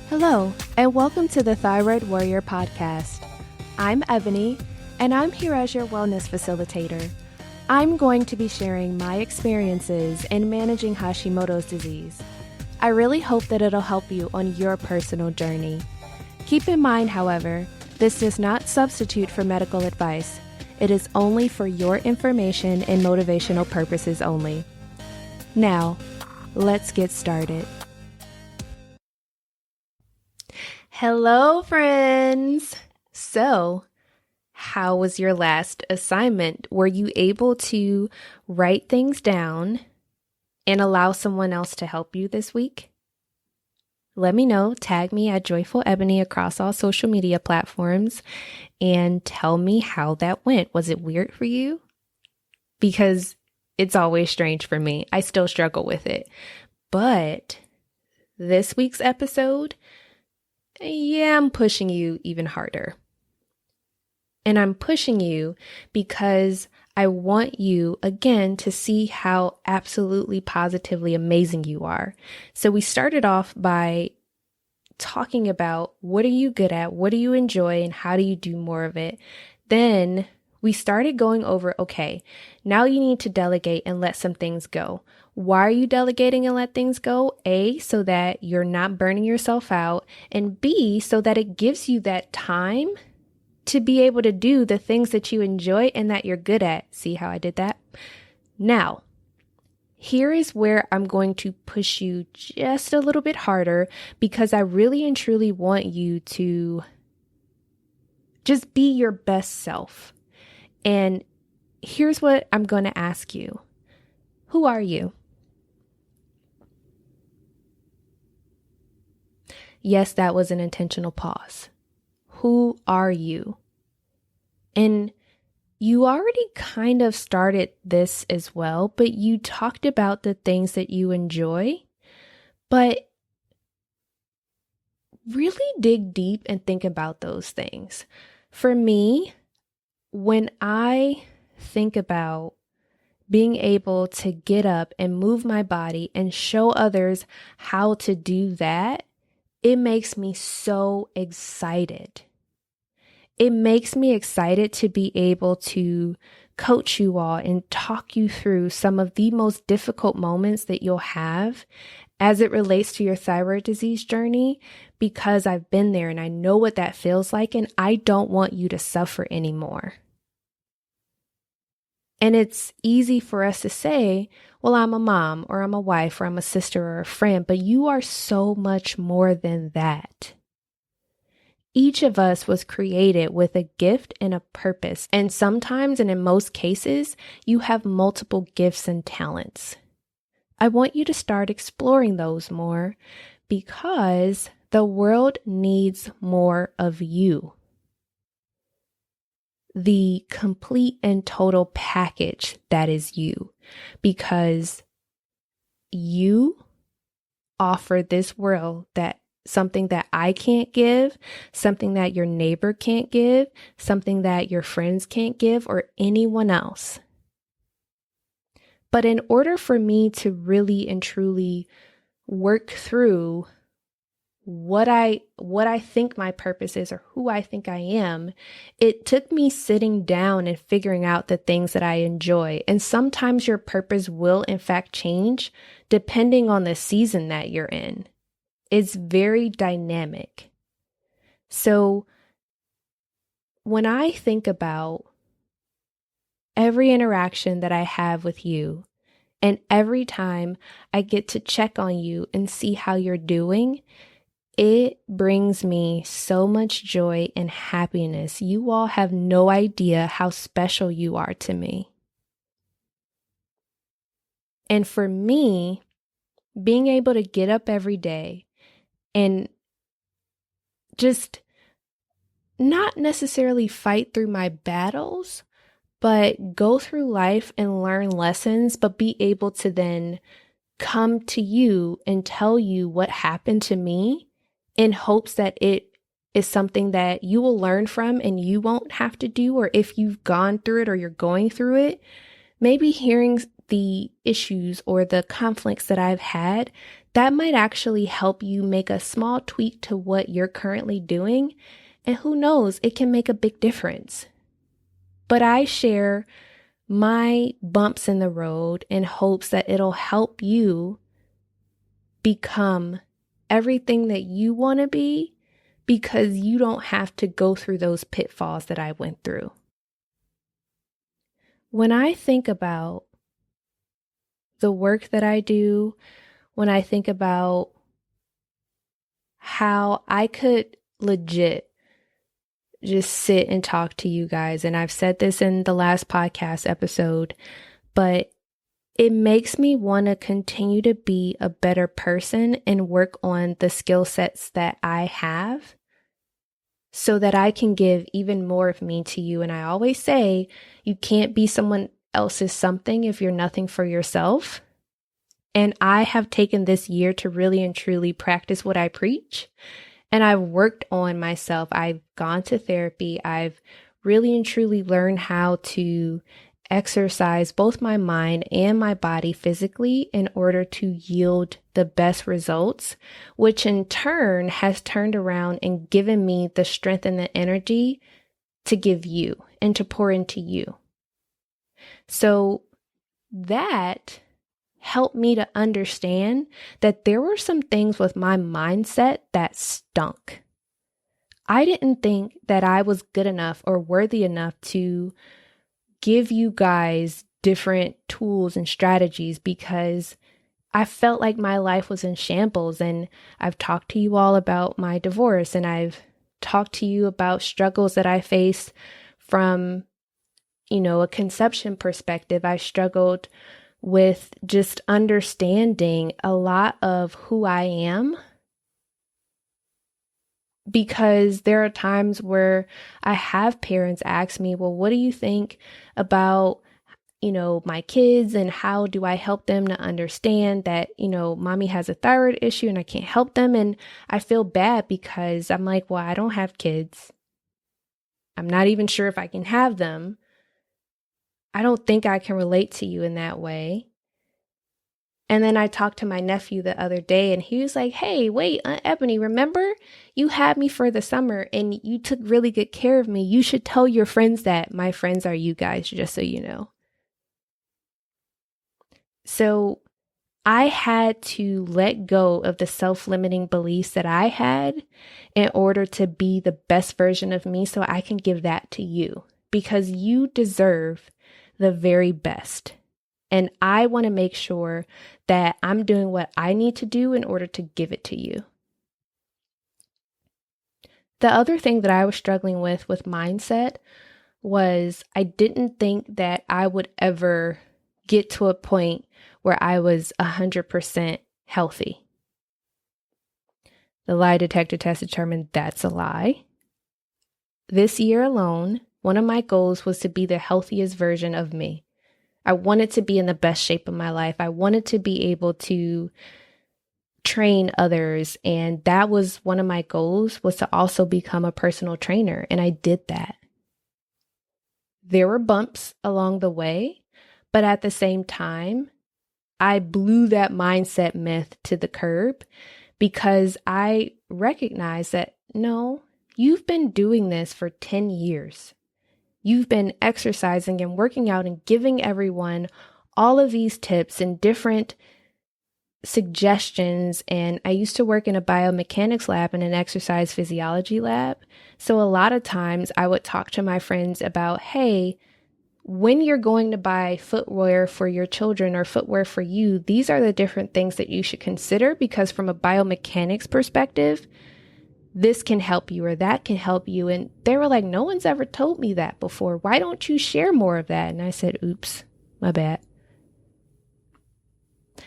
Hello, and welcome to the Thyroid Warrior Podcast. I'm Ebony, and I'm here as your wellness facilitator. I'm going to be sharing my experiences in managing Hashimoto's disease. I really hope that it'll help you on your personal journey. Keep in mind, however, this does not substitute for medical advice. It is only for your information and motivational purposes only. Now, let's get started. Hello, friends. So, how was your last assignment? Were you able to write things down and allow someone else to help you this week? Let me know. Tag me at Joyful Ebony across all social media platforms and tell me how that went. Was it weird for you? Because it's always strange for me. I still struggle with it. But this week's episode, I'm pushing you even harder. And I'm pushing you because I want you, again, to see how absolutely positively amazing you are. So we started off by talking about what are you good at, what do you enjoy, and how do you do more of it. Then we started going over, okay, now you need to delegate and let some things go. Why are you delegating and let things go? A, so that you're not burning yourself out, and B, so that it gives you that time to be able to do the things that you enjoy and that you're good at. See how I did that? Now, here is where I'm going to push you just a little bit harder because I really and truly want you to just be your best self. And here's what I'm going to ask you. Who are you? Yes, that was an intentional pause. Who are you? And you already kind of started this as well, but you talked about the things that you enjoy, but really dig deep and think about those things. For me, when I think about being able to get up and move my body and show others how to do that, it makes me so excited. It makes me excited to be able to coach you all and talk you through some of the most difficult moments that you'll have as it relates to your thyroid disease journey, because I've been there and I know what that feels like, and I don't want you to suffer anymore. And it's easy for us to say, well, I'm a mom or I'm a wife or I'm a sister or a friend, but you are so much more than that. Each of us was created with a gift and a purpose. And sometimes, and in most cases, you have multiple gifts and talents. I want you to start exploring those more because the world needs more of you. The complete and total package that is you, because you offer this world that something that I can't give, something that your neighbor can't give, something that your friends can't give, or anyone else. But in order for me to really and truly work through what I think my purpose is or who I think I am, it took me sitting down and figuring out the things that I enjoy. And sometimes your purpose will in fact change depending on the season that you're in. It's very dynamic. So when I think about every interaction that I have with you, and every time I get to check on you and see how you're doing, it brings me so much joy and happiness. You all have no idea how special you are to me. And for me, being able to get up every day and just not necessarily fight through my battles, but go through life and learn lessons, but be able to then come to you and tell you what happened to me in hopes that it is something that you will learn from and you won't have to do, or if you've gone through it or you're going through it, maybe hearing the issues or the conflicts that I've had, that might actually help you make a small tweak to what you're currently doing. And who knows, it can make a big difference. But I share my bumps in the road in hopes that it'll help you become everything that you want to be, because you don't have to go through those pitfalls that I went through. When I think about the work that I do, when I think about how I could legit just sit and talk to you guys, and I've said this in the last podcast episode, but it makes me want to continue to be a better person and work on the skill sets that I have so that I can give even more of me to you. And I always say, you can't be someone else's something if you're nothing for yourself. And I have taken this year to really and truly practice what I preach. And I've worked on myself. I've gone to therapy. I've really and truly learned how to exercise both my mind and my body physically in order to yield the best results, which in turn has turned around and given me the strength and the energy to give you and to pour into you. So that helped me to understand that there were some things with my mindset that stunk. I didn't think that I was good enough or worthy enough to give you guys different tools and strategies because I felt like my life was in shambles. And I've talked to you all about my divorce, and I've talked to you about struggles that I faced from, a conception perspective. I struggled with just understanding a lot of who I am, because there are times where I have parents ask me, well, what do you think about, my kids, and how do I help them to understand that, mommy has a thyroid issue and I can't help them? And I feel bad because I'm like, well, I don't have kids. I'm not even sure if I can have them. I don't think I can relate to you in that way. And then I talked to my nephew the other day, and he was like, hey, wait, Aunt Ebony, remember you had me for the summer and you took really good care of me. You should tell your friends that. My friends are you guys, just so you know. So I had to let go of the self-limiting beliefs that I had in order to be the best version of me, so I can give that to you, because you deserve the very best. And I want to make sure that I'm doing what I need to do in order to give it to you. The other thing that I was struggling with mindset was I didn't think that I would ever get to a point where I was 100% healthy. The lie detector test determined that's a lie. This year alone, one of my goals was to be the healthiest version of me. I wanted to be in the best shape of my life. I wanted to be able to train others. And that was one of my goals, was to also become a personal trainer. And I did that. There were bumps along the way, but at the same time, I blew that mindset myth to the curb, because I recognized that, no, you've been doing this for 10 years. You've been exercising and working out and giving everyone all of these tips and different suggestions. And I used to work in a biomechanics lab and an exercise physiology lab. So a lot of times I would talk to my friends about, hey, when you're going to buy footwear for your children or footwear for you, these are the different things that you should consider, because from a biomechanics perspective, this can help you or that can help you. And they were like, no one's ever told me that before. Why don't you share more of that? And I said, oops, my bad.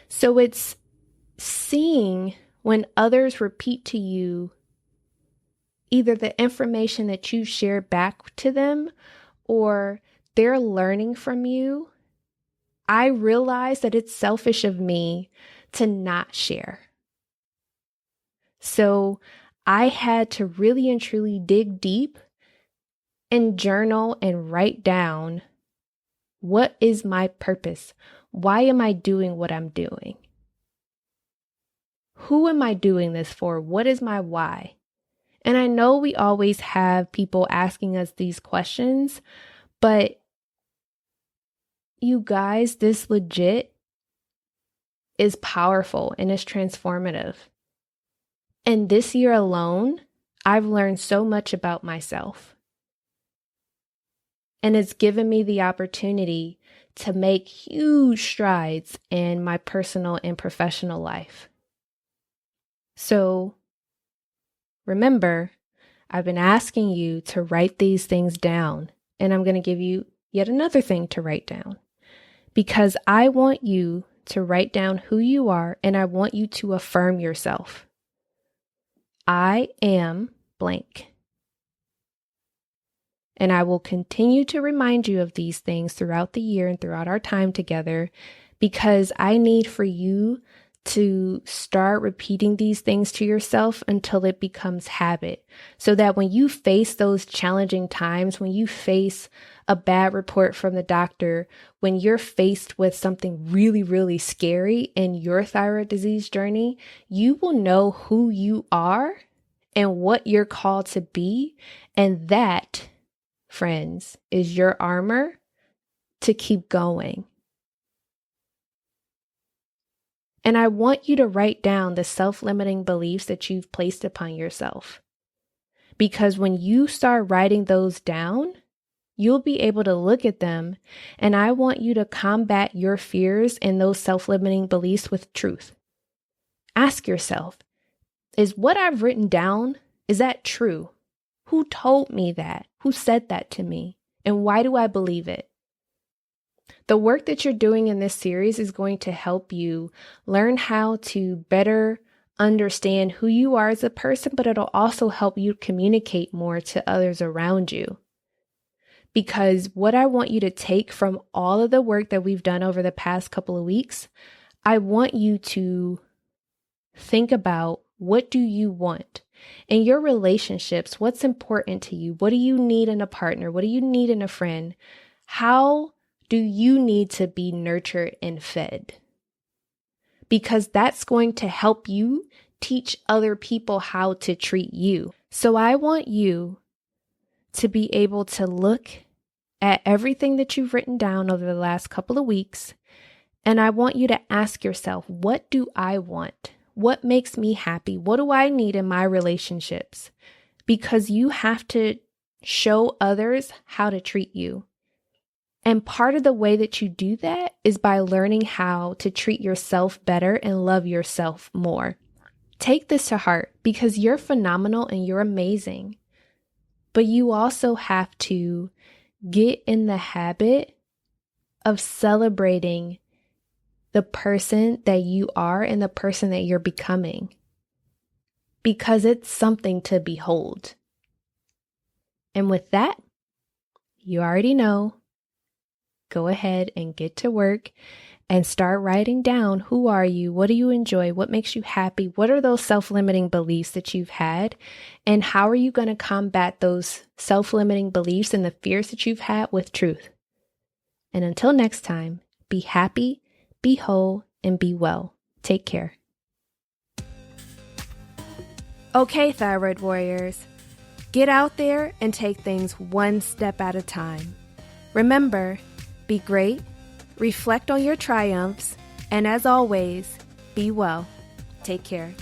So it's seeing when others repeat to you either the information that you share back to them or they're learning from you. I realize that it's selfish of me to not share. So I had to really and truly dig deep and journal and write down, what is my purpose? Why am I doing what I'm doing? Who am I doing this for? What is my why? And I know we always have people asking us these questions, but you guys, this legit is powerful and it's transformative. And this year alone, I've learned so much about myself. And it's given me the opportunity to make huge strides in my personal and professional life. So remember, I've been asking you to write these things down, and I'm going to give you yet another thing to write down, because I want you to write down who you are, and I want you to affirm yourself. I am blank. And I will continue to remind you of these things throughout the year and throughout our time together, because I need for you to start repeating these things to yourself until it becomes habit, so that when you face those challenging times, when you face a bad report from the doctor, when you're faced with something really, really scary in your thyroid disease journey, you will know who you are and what you're called to be. And that, friends, is your armor to keep going. And I want you to write down the self-limiting beliefs that you've placed upon yourself. Because when you start writing those down, you'll be able to look at them, and I want you to combat your fears and those self-limiting beliefs with truth. Ask yourself, is what I've written down, is that true? Who told me that? Who said that to me? And why do I believe it? The work that you're doing in this series is going to help you learn how to better understand who you are as a person, but it'll also help you communicate more to others around you. Because what I want you to take from all of the work that we've done over the past couple of weeks, I want you to think about, what do you want? In your relationships, what's important to you? What do you need in a partner? What do you need in a friend? How do you need to be nurtured and fed? Because that's going to help you teach other people how to treat you. So I want you to be able to look at everything that you've written down over the last couple of weeks, and I want you to ask yourself, what do I want? What makes me happy? What do I need in my relationships? Because you have to show others how to treat you. And part of the way that you do that is by learning how to treat yourself better and love yourself more. Take this to heart, because you're phenomenal and you're amazing. But you also have to get in the habit of celebrating the person that you are and the person that you're becoming, because it's something to behold. And with that, you already know, go ahead and get to work and start writing down, who are you? What do you enjoy? What makes you happy? What are those self-limiting beliefs that you've had? And how are you going to combat those self-limiting beliefs and the fears that you've had with truth? And until next time, be happy, be whole, and be well. Take care. Okay, thyroid warriors, get out there and take things one step at a time. Remember, be great, reflect on your triumphs, and as always, be well. Take care.